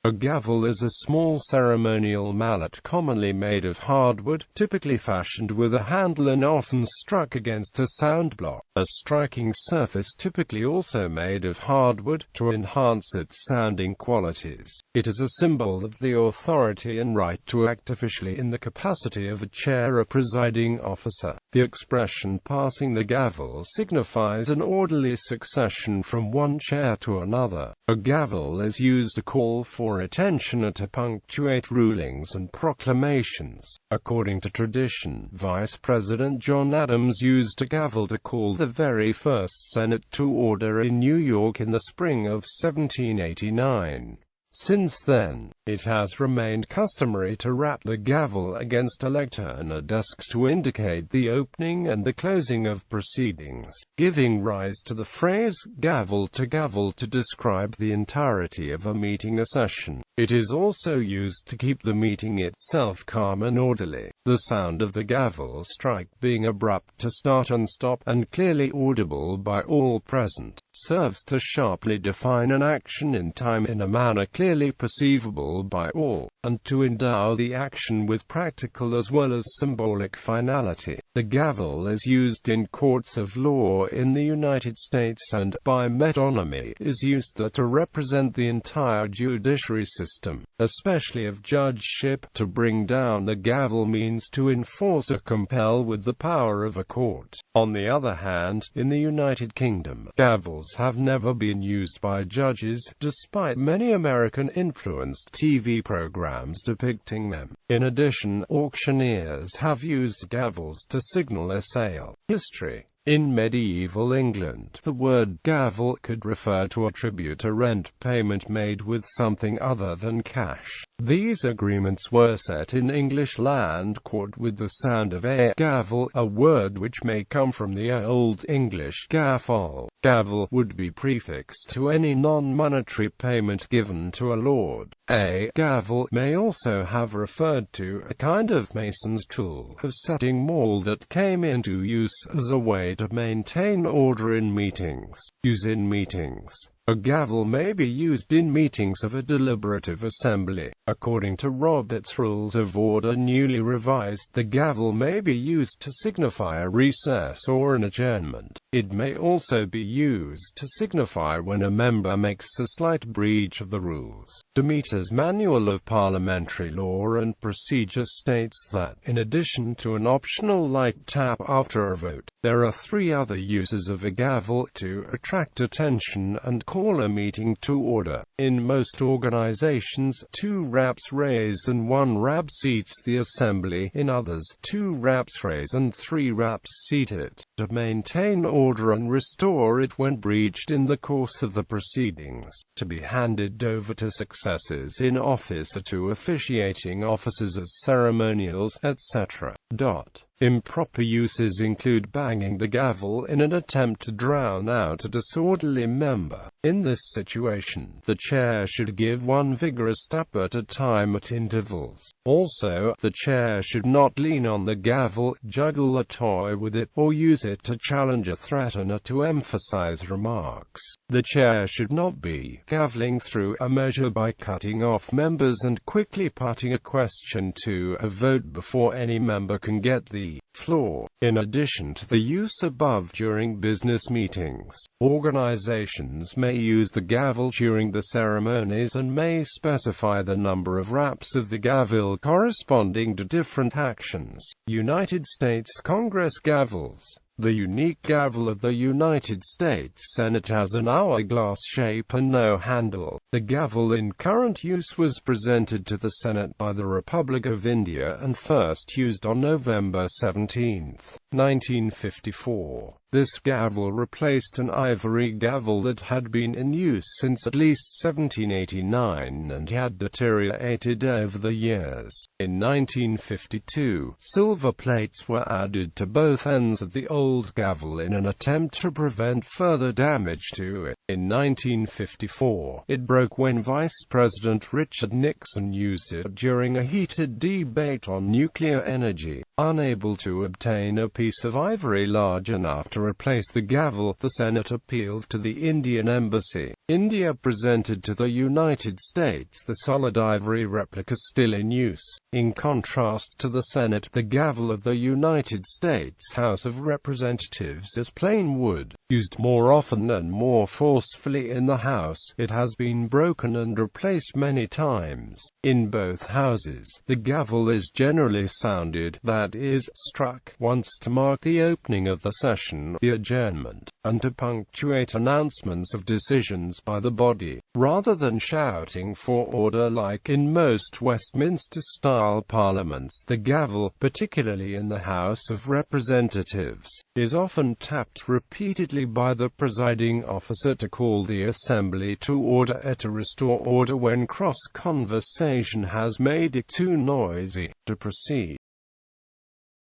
A gavel is a small ceremonial mallet commonly made of hardwood, typically fashioned with a handle and often struck against a sound block. A striking surface typically also made of hardwood, to enhance its sounding qualities. It is a symbol of the authority and right to act officially in the capacity of a chair or presiding officer. The expression "passing the gavel" signifies an orderly succession from one chair to another. A gavel is used to call for attention or to punctuate rulings and proclamations. According to tradition, Vice President John Adams used a gavel to call the very first Senate to order in New York in the spring of 1789. Since then, it has remained customary to rap the gavel against a lectern or desk to indicate the opening and the closing of proceedings, giving rise to the phrase gavel to describe the entirety of a meeting or session. It is also used to keep the meeting itself calm and orderly. The sound of the gavel strike, being abrupt to start and stop, and clearly audible by all present, serves to sharply define an action in time in a manner clearly perceivable by all, and to endow the action with practical as well as symbolic finality. The gavel is used in courts of law in the United States and, by metonymy, is used to represent the entire judiciary system, especially of judgeship. To bring down the gavel means to enforce or compel with the power of a court. On the other hand, in the United Kingdom, gavels have never been used by judges, despite many American-influenced TV programs depicting them. In addition, auctioneers have used gavels to signal a sale. History. In medieval England, the word gavel could refer to a tribute or rent payment made with something other than cash. These agreements were set in English land court with the sound of a gavel, a word which may come from the Old English gaffal. Gavel would be prefixed to any non-monetary payment given to a lord. A gavel may also have referred to a kind of mason's tool of setting mold that came into use as a way to maintain order in meetings. Use in meetings. A gavel may be used in meetings of a deliberative assembly. According to Robert's Rules of Order newly revised, the gavel may be used to signify a recess or an adjournment. It may also be used to signify when a member makes a slight breach of the rules. Demeter's Manual of Parliamentary Law and Procedure states that, in addition to an optional light tap after a vote, there are 3 other uses of a gavel: to attract attention and call a meeting to order. In most organizations, 2 raps raise and 1 rap seats the assembly. In others, 2 raps raise and 3 raps seat it, to maintain order and restore it when breached in the course of the proceedings. To be handed over to successors in office or to officiating officers as ceremonials, etc. Improper uses include banging the gavel in an attempt to drown out a disorderly member. In this situation, the chair should give 1 vigorous tap at a time at intervals. Also, the chair should not lean on the gavel, juggle a toy with it, or use it to challenge or threaten or to emphasize remarks. The chair should not be gaveling through a measure by cutting off members and quickly putting a question to a vote before any member can get the floor. In addition to the use above during business meetings, organizations may use the gavel during the ceremonies and may specify the number of raps of the gavel corresponding to different actions. United States Congress gavels. The unique gavel of the United States Senate has an hourglass shape and no handle. The gavel in current use was presented to the Senate by the Republic of India and first used on November 17, 1954. This gavel replaced an ivory gavel that had been in use since at least 1789 and had deteriorated over the years. In 1952, silver plates were added to both ends of the old gavel in an attempt to prevent further damage to it. In 1954, it broke when Vice President Richard Nixon used it during a heated debate on nuclear energy. Unable to obtain a piece of ivory large enough to to replace the gavel, the Senate appealed to the Indian embassy. India presented to the United States the solid ivory replica still in use. In contrast to the Senate, the gavel of the United States House of Representatives is plain wood. Used more often and more forcefully in the House, it has been broken and replaced many times. In both houses, the gavel is generally sounded, that is, struck, once to mark the opening of the session, the adjournment, and to punctuate announcements of decisions by the body, rather than shouting for order like in most Westminster-style parliaments. The gavel, particularly in the House of Representatives, is often tapped repeatedly by the presiding officer to call the assembly to order or to restore order when cross-conversation has made it too noisy to proceed.